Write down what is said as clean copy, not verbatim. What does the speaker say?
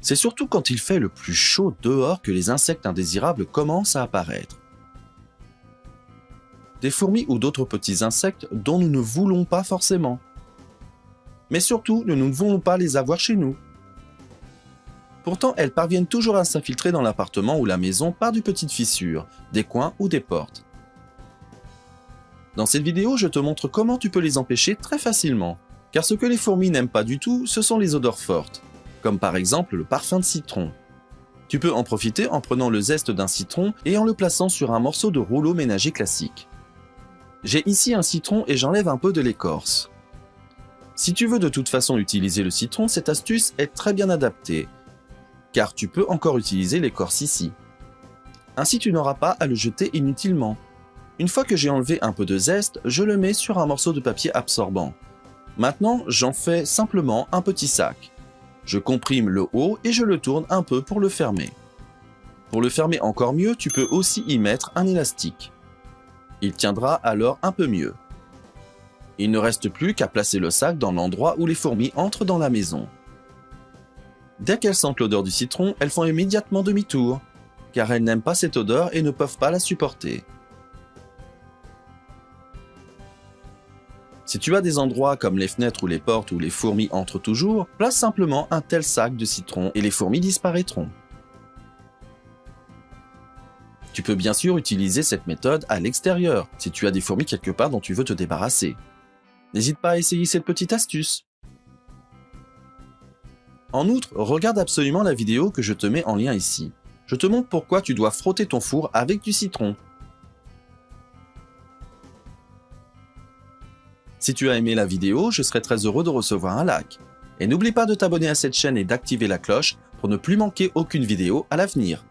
C'est surtout quand il fait le plus chaud dehors que les insectes indésirables commencent à apparaître. Des fourmis ou d'autres petits insectes dont nous ne voulons pas forcément. Mais surtout, nous ne voulons pas les avoir chez nous. Pourtant, elles parviennent toujours à s'infiltrer dans l'appartement ou la maison par de petites fissures, des coins ou des portes. Dans cette vidéo, je te montre comment tu peux les empêcher très facilement. Car ce que les fourmis n'aiment pas du tout, ce sont les odeurs fortes, comme par exemple le parfum de citron. Tu peux en profiter en prenant le zeste d'un citron et en le plaçant sur un morceau de rouleau ménager classique. J'ai ici un citron et j'enlève un peu de l'écorce. Si tu veux de toute façon utiliser le citron, cette astuce est très bien adaptée, car tu peux encore utiliser l'écorce ici. Ainsi tu n'auras pas à le jeter inutilement. Une fois que j'ai enlevé un peu de zeste, je le mets sur un morceau de papier absorbant. Maintenant, j'en fais simplement un petit sac. Je comprime le haut et je le tourne un peu pour le fermer. Pour le fermer encore mieux, tu peux aussi y mettre un élastique. Il tiendra alors un peu mieux. Il ne reste plus qu'à placer le sac dans l'endroit où les fourmis entrent dans la maison. Dès qu'elles sentent l'odeur du citron, elles font immédiatement demi-tour, car elles n'aiment pas cette odeur et ne peuvent pas la supporter. Si tu as des endroits comme les fenêtres ou les portes où les fourmis entrent toujours, place simplement un tel sac de citron et les fourmis disparaîtront. Tu peux bien sûr utiliser cette méthode à l'extérieur, si tu as des fourmis quelque part dont tu veux te débarrasser. N'hésite pas à essayer cette petite astuce. En outre, regarde absolument la vidéo que je te mets en lien ici. Je te montre pourquoi tu dois frotter ton four avec du citron. Si tu as aimé la vidéo, je serai très heureux de recevoir un like. Et n'oublie pas de t'abonner à cette chaîne et d'activer la cloche pour ne plus manquer aucune vidéo à l'avenir.